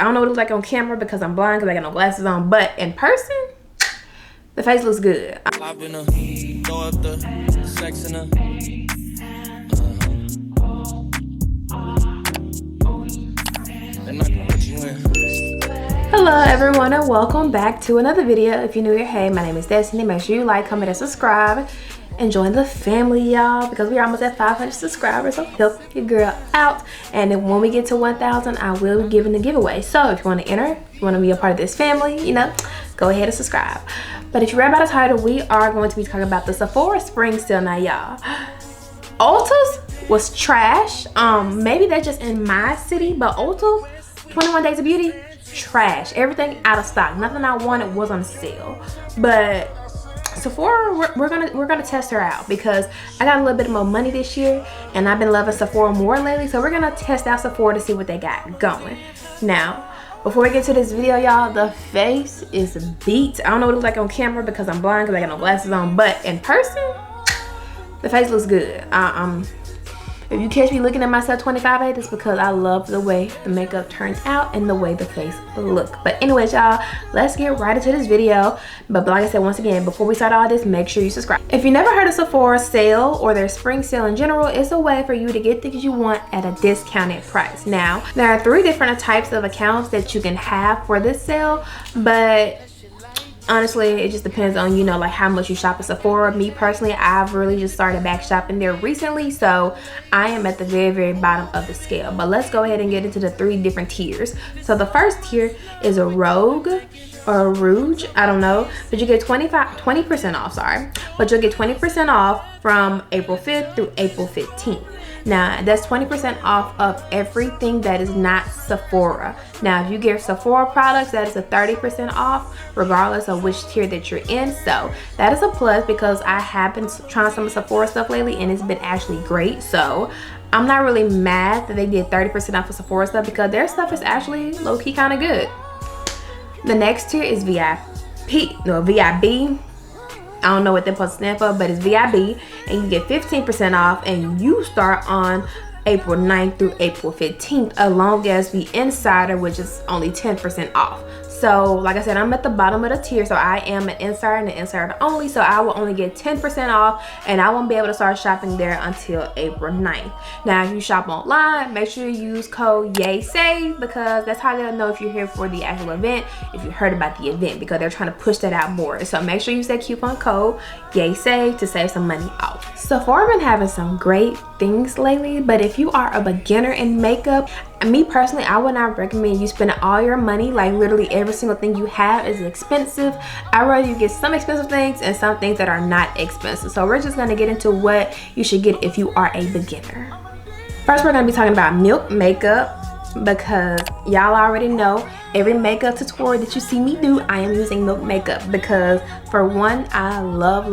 I don't know what it looks like on camera because I'm blind because I got no glasses on, but in person, the face looks good. Hello everyone and welcome back to another video. If you're new here, hey, my name is Destiny. Make sure you like, comment, and subscribe. And join the family, y'all, because we're almost at 500 subscribers, so help your girl out. And then when we get to 1,000, I will be giving the giveaway. So if you want to enter, if you want to be a part of this family, you know, go ahead and subscribe. But if you read by the title, we are going to be talking about the Sephora spring sale now, y'all. Ulta's was trash. Maybe they're just in my city, but Ulta 21 Days of Beauty, trash. Everything out of stock. Nothing I wanted was on sale. But Sephora, we're gonna test her out because I got a little bit more money this year and I've been loving Sephora more lately, so we're gonna test out Sephora to see what they got going. Now, before we get to this video, y'all, the face is beat. I don't know what it looks like on camera because I'm blind because I got no glasses on, but in person, the face looks good. If you catch me looking at myself 25/8, it's because I love the way the makeup turns out and the way the face look. But anyways, y'all, let's get right into this video. But like I said, once again, before we start all this, make sure you subscribe. If you never heard of Sephora sale or their spring sale in general, it's a way for you to get things you want at a discounted price. Now, there are 3 different types of accounts that you can have for this sale, but honestly, it just depends on, you know, like how much you shop at Sephora. Me personally, I've really just started back shopping there recently, so I am at the very bottom of the scale. But let's go ahead and get into the 3 different tiers. So the first tier is a Rogue or a Rouge, I don't know, but you get 20% off, sorry. But you'll get 20% off from April 5th through April 15th. Now, that's 20% off of everything that is not Sephora. Now, if you get Sephora products, that is a 30% off, regardless of which tier that you're in. So that is a plus because I have been trying some Sephora stuff lately and it's been actually great. So I'm not really mad that they did 30% off of Sephora stuff because their stuff is actually low-key kind of good. The next tier is VIB. I don't know what they're supposed to stand for, but it's VIB, and you get 15% off, and you start on April 9th through April 15th, along as the Insider, which is only 10% off. So, like I said, I'm at the bottom of the tier, so I am an Insider and an Insider only, so I will only get 10% off, and I won't be able to start shopping there until April 9th. Now, if you shop online, make sure you use code YAYSAVE because that's how they'll know if you're here for the actual event, if you heard about the event, because they're trying to push that out more. So make sure you use that coupon code YAYSAVE to save some money off. Sephora been having some great things lately, but if you are a beginner in makeup, me personally, I would not recommend you spending all your money. Like literally every single thing you have is expensive. I'd rather you get some expensive things and some things that are not expensive. So we're just gonna get into what you should get if you are a beginner. First, we're gonna be talking about Milk makeup because y'all already know every makeup tutorial that you see me do, I am using Milk makeup because for one, I love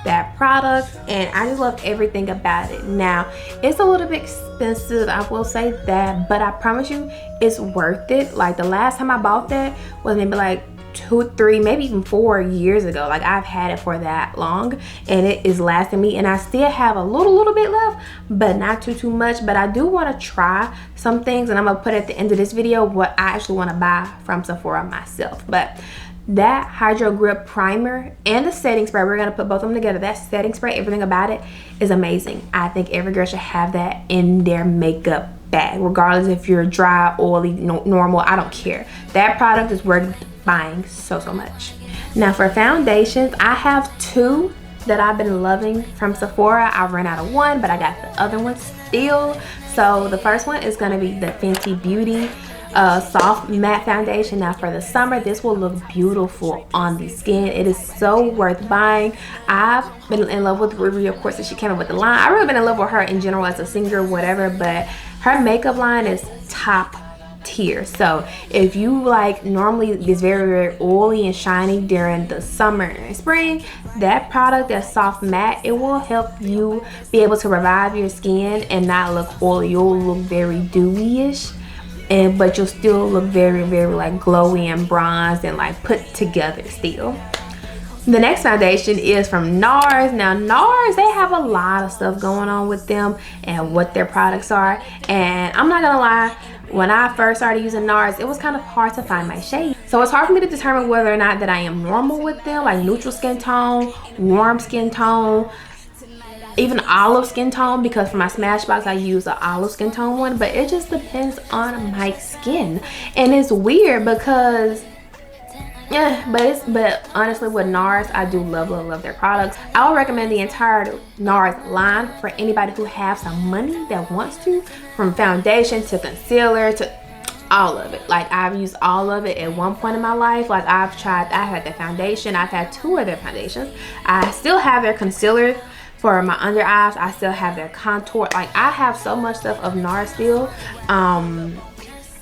that product and I just love everything about it. Now, it's a little bit expensive, I will say that, but I promise you it's worth it. Like the last time I bought that was maybe like 2, 3, maybe even 4 years ago. Like I've had it for that long and it is lasting me, and I still have a little bit left, but not too much. But I do want to try some things, and I'm gonna put at the end of this video what I actually want to buy from Sephora myself. But that Hydro Grip primer and the setting spray, we're gonna put both of them together. That setting spray, everything about it is amazing. I think every girl should have that in their makeup bag, regardless if you're dry, oily, normal, I don't care. That product is worth buying so much. Now for foundations, I have 2 that I've been loving from Sephora. I ran out of one, but I got the other one still. So the first one is gonna be the Fenty Beauty soft matte foundation. Now for the summer, this will look beautiful on the skin. It is so worth buying. I've been in love with Riri, of course, that she came up with the line. I've really been in love with her in general as a singer, whatever, but her makeup line is top tier. So if you like normally it's very oily and shiny during the summer and spring, that product, that soft matte, it will help you be able to revive your skin and not look oily. You'll look very dewy-ish, but you'll still look very like glowy and bronzed and like put together still. The next foundation is from NARS. Now NARS, they have a lot of stuff going on with them and what their products are, and I'm not gonna lie, when I first started using NARS, it was kind of hard to find my shade. So it's hard for me to determine whether or not that I am normal with them, like neutral skin tone, warm skin tone, even olive skin tone, because for my Smashbox I use the olive skin tone one. But it just depends on my skin, and it's weird because yeah, but honestly with NARS, I do love their products. I would recommend the entire NARS line for anybody who has some money that wants to, from foundation to concealer to all of it. Like I've used all of it at one point in my life. Like I had their foundation, I've had 2 of their foundations, I still have their concealer for my under eyes, I still have their contour. Like I have so much stuff of NARS still.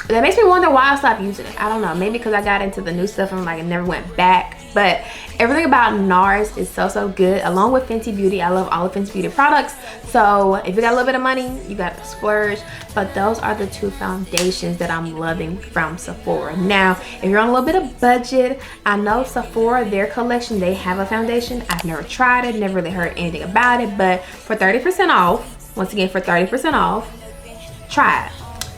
That makes me wonder why I stopped using it. I don't know, maybe because I got into the new stuff and like I never went back. But everything about NARS is so good, along with Fenty Beauty. I love all of Fenty Beauty products. So if you got a little bit of money, you got to splurge. But those are the 2 foundations that I'm loving from Sephora. Now if you're on a little bit of budget, I know Sephora, their collection, they have a foundation. I've never tried it, never really heard anything about it, but for 30% off, once again for 30% off, try it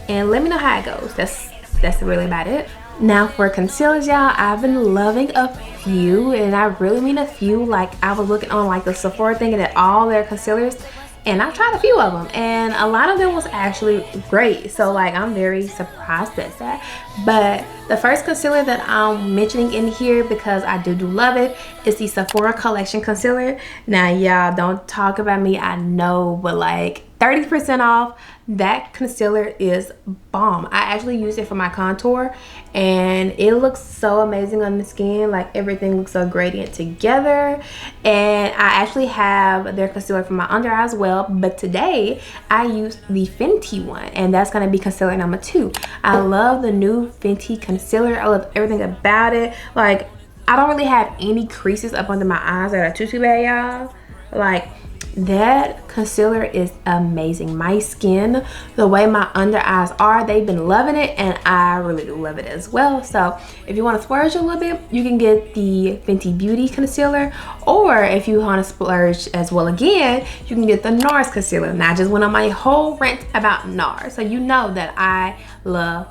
and let me know how it goes. That's really about it. Now for concealers, y'all, I've been loving a few, and I really mean a few. Like I was looking on like the Sephora thing at all their concealers, and I tried a few of them, and a lot of them was actually great. So like I'm very surprised at that. But the first concealer that I'm mentioning in here, because I do love it, is the Sephora Collection Concealer. Now y'all, don't talk about me, I know, but like 30% off, that concealer is bomb. I actually use it for my contour and it looks so amazing on the skin. Like everything looks so gradient together. And I actually have their concealer for my under eye as well, but today I used the Fenty one, and that's going to be concealer number 2. I love the new Fenty concealer. I love everything about it. Like I don't really have any creases up under my eyes that are too bad, y'all. Like that concealer is amazing. My skin, the way my under eyes are, they've been loving it, and I really do love it as well. So if you want to splurge a little bit, you can get the Fenty Beauty concealer, or if you want to splurge as well again, you can get the NARS concealer. Now I just went on my whole rant about NARS, so you know that I love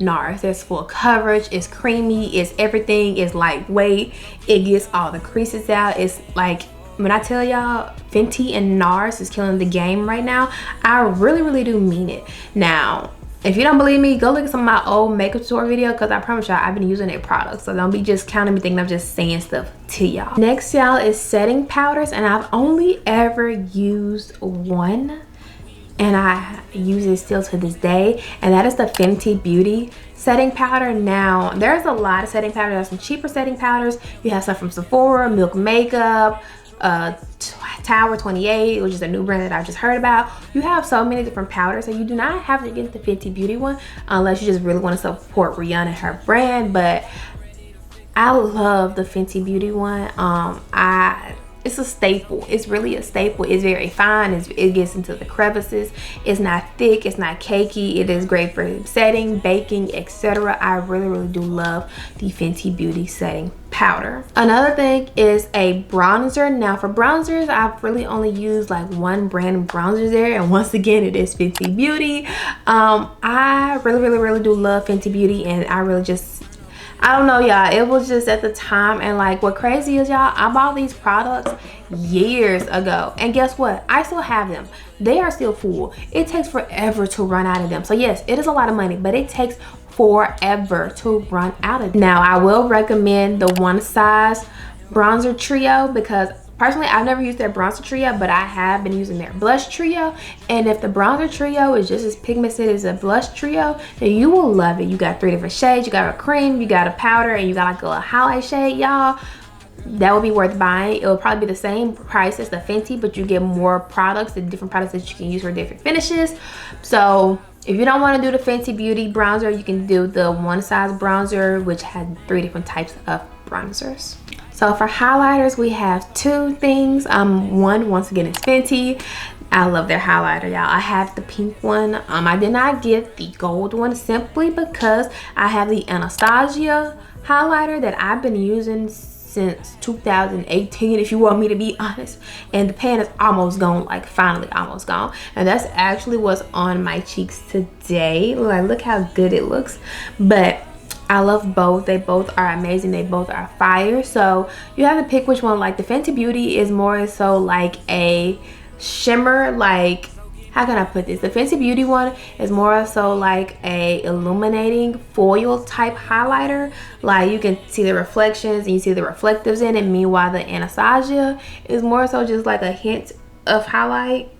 NARS. There's full coverage, it's creamy, it's everything, it's lightweight, it gets all the creases out. It's like, when I tell y'all Fenty and NARS is killing the game right now, I really do mean it. Now if you don't believe me, go look at some of my old makeup tutorial video, because I promise y'all I've been using their products. So don't be just counting me thinking I'm just saying stuff to y'all. Next, y'all, is setting powders, and I've only ever used one, and I use it still to this day, and that is the Fenty Beauty setting powder. Now there's a lot of setting powders. There's some cheaper setting powders. You have some from Sephora, Milk Makeup, Tower 28, which is a new brand that I just heard about. You have so many different powders, so you do not have to get the Fenty Beauty one unless you just really want to support Rihanna and her brand. But I love the Fenty Beauty one. It's a staple. It's really a staple. It's very fine. It gets into the crevices. It's not thick. It's not cakey. It is great for setting, baking, etc. I really do love the Fenty Beauty setting powder. Another thing is a bronzer. Now for bronzers, I've really only used like one brand of bronzers there, and once again it is Fenty Beauty. I really do love Fenty Beauty, and I don't know, y'all, it was just at the time. And like what crazy is, y'all, I bought these products years ago, and guess what, I still have them. They are still full. It takes forever to run out of them. So yes, it is a lot of money, but it takes forever to run out of them. Now I will recommend the One Size bronzer trio, because personally I've never used their bronzer trio, but I have been using their blush trio. And if the bronzer trio is just as pigmented as a blush trio, then you will love it. You got 3 different shades. You got a cream, you got a powder, and you got like a little highlight shade, y'all. That would be worth buying. It will probably be the same price as the Fenty, but you get more products and different products that you can use for different finishes. So if you don't want to do the Fenty Beauty bronzer, you can do the One Size bronzer, which has 3 different types of bronzers. So for highlighters, we have 2 things. One, once again, is Fenty. I love their highlighter, y'all. I have the pink one. I did not get the gold one simply because I have the Anastasia highlighter that I've been using since 2018, if you want me to be honest, and the pan is almost gone, like finally almost gone. And that's actually what's on my cheeks today. Like, look how good it looks. But I love both. They both are amazing. They both are fire. So you have to pick which one. Like the Fenty Beauty is more so like a shimmer, like, how can I put this? The Fenty Beauty one is more so like a illuminating foil type highlighter. Like you can see the reflections and you see the reflectives in it. Meanwhile, the Anastasia is more so just like a hint of highlight.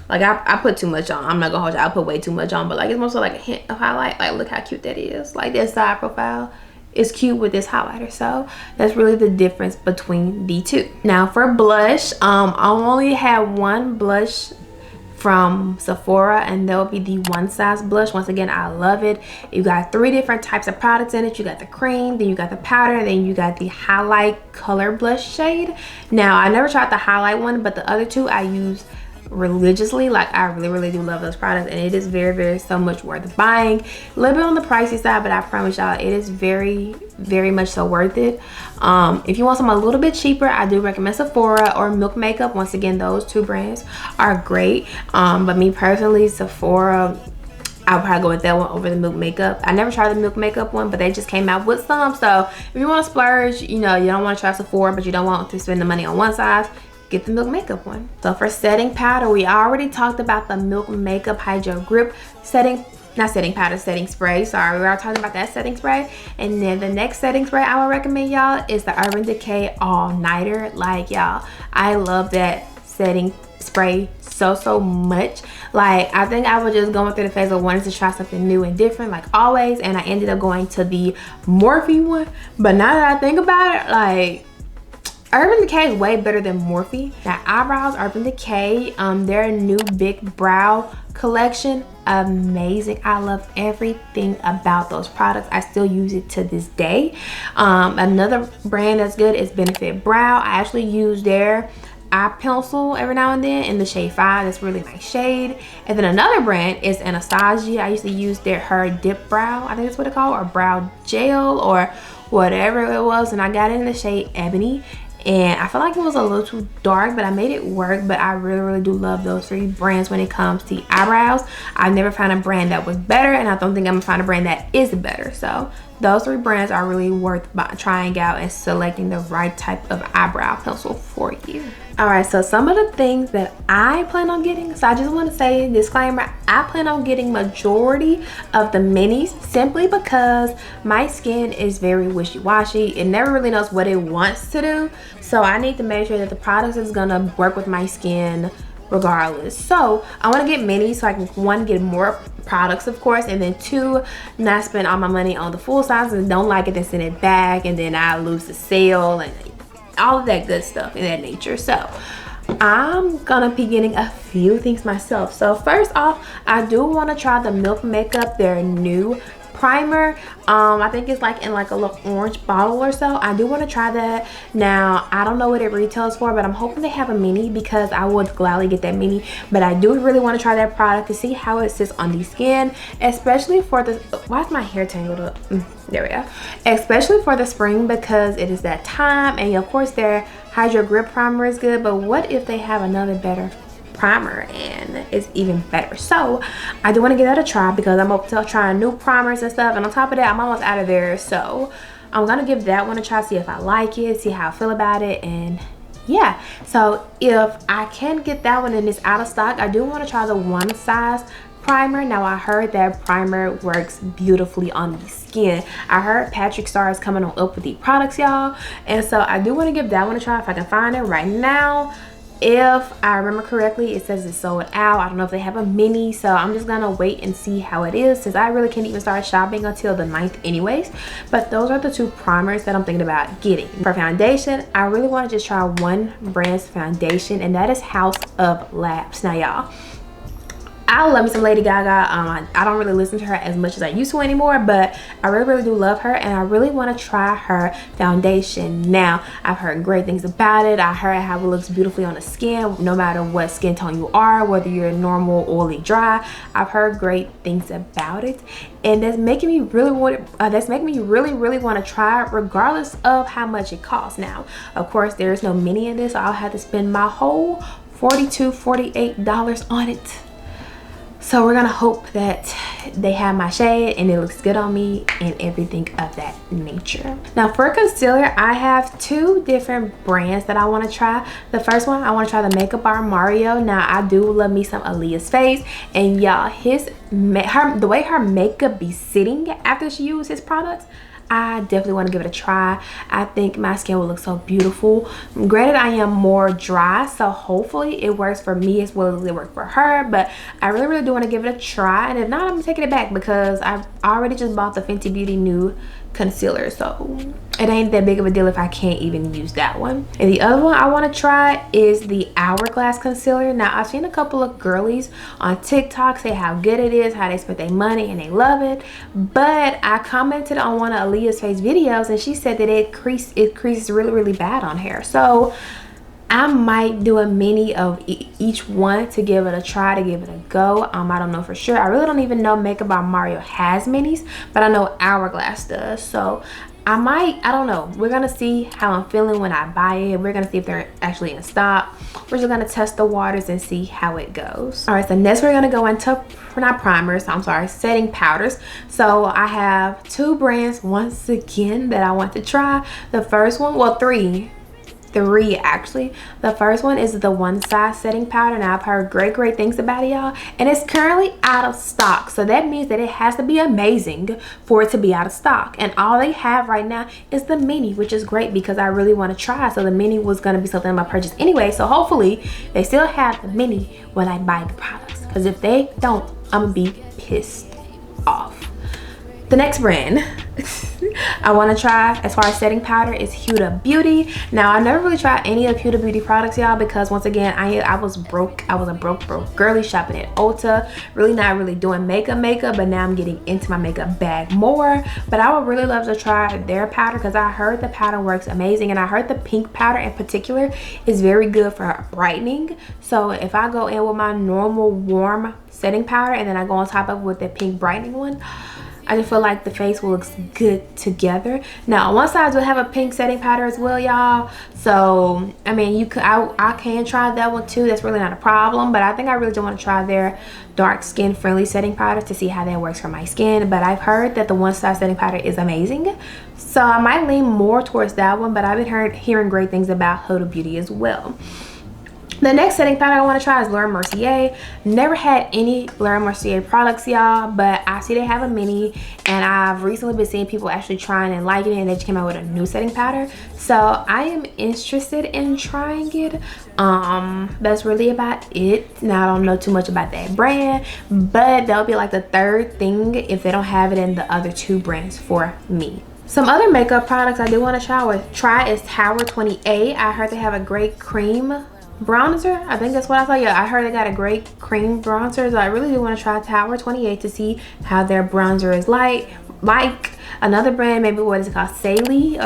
Like I put too much on. I'm not gonna hold you. I put way too much on, but like it's mostly like a hint of highlight. Like look how cute that is. Like that side profile is cute with this highlighter. So that's really the difference between the two. Now for blush, I only have one blush from Sephora, and that will be the One Size blush. Once again, I love it. You got 3 different types of products in it. You got the cream, then you got the powder, and then you got the highlight color blush shade. Now I never tried the highlight one, but the other 2 I use religiously. Like I really do love those products, and it is very so much worth buying. A little bit on the pricey side, but I promise y'all it is very much so worth it. If you want something a little bit cheaper, I do recommend Sephora or Milk Makeup. Once again, those 2 brands are great, but me personally, Sephora, I'll probably go with that one over the Milk Makeup. I never tried the Milk Makeup one, but they just came out with some. So if you want to splurge, you know, you don't want to try Sephora, but you don't want to spend the money on One Size, get the Milk Makeup one. So for setting powder, we already talked about the Milk Makeup Hydro Grip setting spray. Sorry, we are talking about that setting spray. And then the next setting spray I would recommend y'all is the Urban Decay All Nighter. Like y'all, I love that setting spray so much. Like I think I was just going through the phase of wanting to try something new and different, like always, and I ended up going to the Morphe one. But now that I think about it, like Urban Decay is way better than Morphe. Now eyebrows, Urban Decay, their new big brow collection, amazing. I love everything about those products. I still use it to this day. Another brand that's good is Benefit Brow. I actually use their eye pencil every now and then in the shade 5. That's really nice shade. And then another brand is Anastasia. I used to use her dip brow, I think that's what it's called, or brow gel or whatever it was, and I got it in the shade Ebony. And I feel like it was a little too dark, but I made it work. But I really do love those 3 brands when it comes to eyebrows. I've never found a brand that was better, and I don't think I'm gonna find a brand that is better. So those 3 brands are really worth trying out and selecting the right type of eyebrow pencil for you. Alright, so some of the things that I plan on getting, so I just want to say, disclaimer, I plan on getting majority of the minis simply because my skin is very wishy-washy. It never really knows what it wants to do, so I need to make sure that the product is gonna work with my skin regardless. So I want to get minis so I can, 1, get more products of course, and then 2, not spend all my money on the full size and don't like it, then send it back, and then I lose the sale and all of that good stuff in that nature. So I'm gonna be getting a few things myself. So first off, I do want to try the Milk Makeup, their new primer. I think it's like in like a little orange bottle or so. I do want to try that. Now I don't know what it retails for, but I'm hoping they have a mini because I would gladly get that mini. But I do really want to try that product to see how it sits on the skin, especially for the, why is my hair tangled up? There we go. Especially for the spring because it is that time, and of course their Hydro Grip primer is good, but what if they have another better primer and it's even better? So I do want to give that a try because I'm up to trying new primers and stuff, and on top of that I'm almost out of there, so I'm gonna give that one a try, see if I like it, see how I feel about it. And yeah, so if I can get that one and it's out of stock, I do want to try the One Size primer. Now I heard that primer works beautifully on the skin. I heard Patrick Star is coming on up with the products, y'all, and so I do want to give that one a try if I can find it. Right now, if I remember correctly, it says it's sold out. I don't know if they have a mini, so I'm just gonna wait and see how it is, since I really can't even start shopping until the 9th anyways. But those are the 2 primers that I'm thinking about getting. For foundation, I really want to just try one brand's foundation, and that is House of Labs. Now y'all, I love me some Lady Gaga. I don't really listen to her as much as I used to anymore, but I really do love her, and I really want to try her foundation. Now, I've heard great things about it. I heard how it looks beautifully on the skin, no matter what skin tone you are, whether you're normal, oily, dry. I've heard great things about it, and that's making me really want to try it, regardless of how much it costs. Now, of course, there is no mini in this, so I'll have to spend my whole $48 on it. So we're gonna hope that they have my shade and it looks good on me and everything of that nature. Now for concealer, I have two different brands that I want to try. The first one, I want to try the Makeup by Mario. Now I do love me some Aaliyah's face, and y'all, the way her makeup be sitting after she uses his products, I definitely want to give it a try. I think my skin will look so beautiful. Granted, I am more dry, so hopefully it works for me as well as it works for her, but I really do want to give it a try, and if not, I'm taking it back because I've already just bought the Fenty Beauty new concealer, so it ain't that big of a deal if I can't even use that one. And the other one I want to try is the Hourglass concealer. Now I've seen a couple of girlies on TikTok say how good it is, how they spent their money and they love it, but I commented on one of Aaliyah's face videos and she said that it creases really bad on hair. So I might do a mini of each one to give it a try, to give it a go. I don't know for sure. I really don't even know Makeup by Mario has minis, but I know Hourglass does. So I don't know. We're gonna see how I'm feeling when I buy it. We're gonna see if they're actually in stock. We're just gonna test the waters and see how it goes. All right, so next we're gonna go into setting powders. So I have two brands once again that I want to try. The first one, well, three actually. The first one is the One Size setting powder. Now I've heard great things about it, y'all, and it's currently out of stock, so that means that it has to be amazing for it to be out of stock, and all they have right now is the mini, which is great because I really want to try. So the mini was going to be something I purchased anyway, so hopefully they still have the mini when I buy the products, because if they don't, I'm gonna be pissed off. The next brand I want to try as far as setting powder is Huda Beauty. Now I never really tried any of Huda Beauty products, y'all, because once again I was broke. I was a broke girly shopping at Ulta, really not really doing makeup, but now I'm getting into my makeup bag more. But I would really love to try their powder because I heard the powder works amazing, and I heard the pink powder in particular is very good for brightening. So if I go in with my normal warm setting powder and then I go on top of it with the pink brightening one, I just feel like the face will look good together. Now on one side I do have a pink setting powder as well, y'all, so I mean I can try that one too. That's really not a problem, but I think I really do want to try their dark skin friendly setting powder to see how that works for my skin. But I've heard that the One Size setting powder is amazing, so I might lean more towards that one, but I've been hearing great things about Huda Beauty as well. The next setting powder I want to try is Laura Mercier. Never had any Laura Mercier products, y'all, but I see they have a mini, and I've recently been seeing people actually trying and liking it, and they just came out with a new setting powder. So I am interested in trying it. That's really about it. Now I don't know too much about that brand, but that'll be like the third thing if they don't have it in the other two brands for me. Some other makeup products I do want to try is Tower 28. I heard they have a great cream bronzer. I think that's what I saw. Yeah, I heard they got a great cream bronzer, so I really do want to try Tower 28 to see how their bronzer is like. Another brand, maybe what is it called, Saie.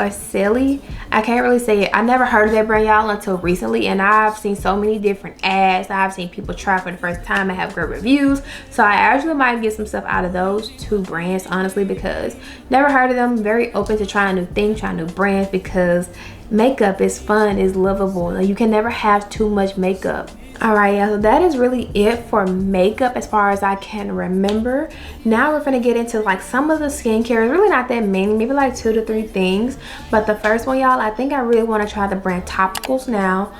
I can't really say it. I never heard of that brand, y'all, until recently, and I've seen so many different ads. I've seen people try for the first time and have great reviews, so I actually might get some stuff out of those two brands, honestly, because never heard of them. Very open to trying new things, trying new brands, because makeup is fun, is lovable. You can never have too much makeup. All right, yeah, so that is really it for makeup as far as I can remember. Now we're gonna get into like some of the skincare. It's really not that many, maybe like 2 to 3 things. But the first one, y'all, I think I really want to try the brand Topicals now.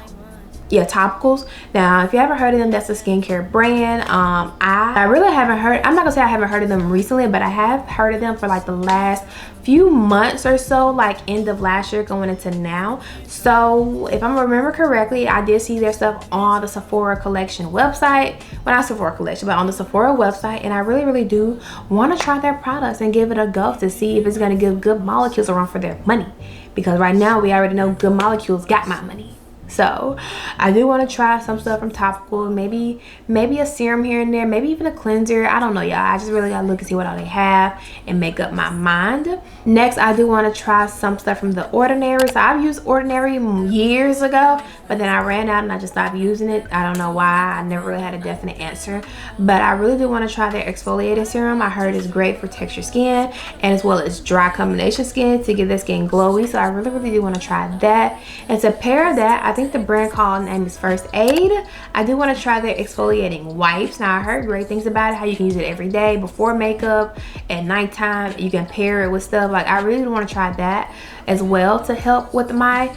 Yeah, Topicals. Now if you haven't heard of them, that's a skincare brand. I really haven't heard, I'm not gonna say I haven't heard of them recently, but I have heard of them for like the last few months or so, like end of last year going into now. So if I remember correctly, I did see their stuff on the Sephora collection website. Well, not Sephora collection, but on the Sephora website, and I really do want to try their products and give it a go to see if it's going to give good molecules around for their money, because right now we already know good molecules got my money. So I do want to try some stuff from topical, maybe a serum here and there, maybe even a cleanser. I don't know, y'all. I just really gotta look and see what all they have and make up my mind. Next, I do want to try some stuff from The Ordinary. So I've used Ordinary years ago, but then I ran out and I just stopped using it. I don't know why. I never really had a definite answer, but I really do want to try their exfoliating serum. I heard it's great for textured skin and as well as dry combination skin to get their skin glowy. So I really do want to try that. And to pair that, I think the brand called name is First Aid. I do want to try their exfoliating wipes. Now I heard great things about it, how you can use it every day before makeup, at nighttime. You can pair it with stuff. Like I really want to try that as well to help with my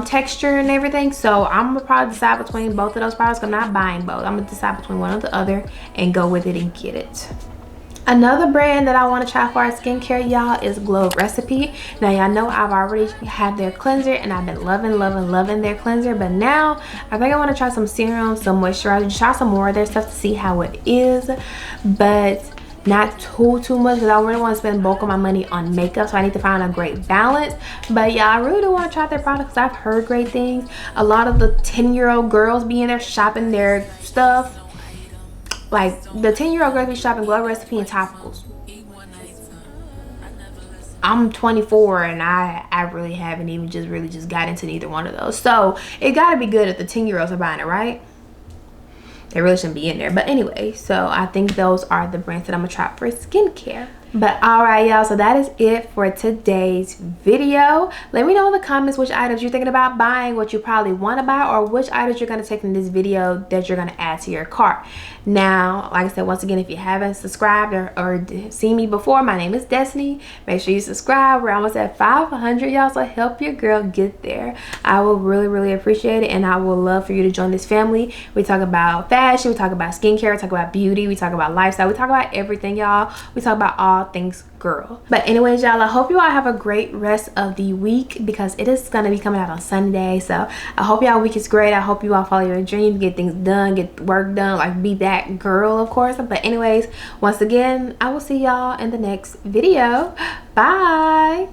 texture and everything. So I'm gonna probably decide between both of those products. I'm not buying both. I'm gonna decide between one or the other and go with it and get it. Another brand that I want to try for our skincare, y'all, is Glow Recipe. Now y'all know I've already had their cleanser and I've been loving their cleanser, but now I think I want to try some serum, some moisturizer, try some more of their stuff to see how it is, but not too much because I really want to spend bulk of my money on makeup. So I need to find a great balance. But yeah, I really do want to try their products. I've heard great things. A lot of the 10-year-old girls be in there shopping their stuff. Like the 10-year-old girls be shopping Glow Recipe and topicals. I'm 24 and I really haven't even just got into neither one of those. So it gotta be good if the 10-year-olds are buying it, right? They really shouldn't be in there. But anyway, so I think those are the brands that I'm gonna try for skincare. But all right, y'all, so that is it for today's video. Let me know in the comments which items you're thinking about buying, what you probably want to buy, or which items you're going to take from this video that you're going to add to your cart. Now, like I said, once again, if you haven't subscribed or seen me before, my name is Destiny. Make sure you subscribe. We're almost at 500, y'all, so help your girl get there. I will really appreciate it, and I would love for you to join this family. We talk about fashion, we talk about skincare, we talk about beauty, we talk about lifestyle, we talk about everything, y'all. We talk about all things girl. But anyways, y'all, I hope you all have a great rest of the week because it is going to be coming out on Sunday. So I hope y'all week is great. I hope you all follow your dreams, get things done, get work done, like be that girl, of course. But anyways, once again, I will see y'all in the next video. Bye.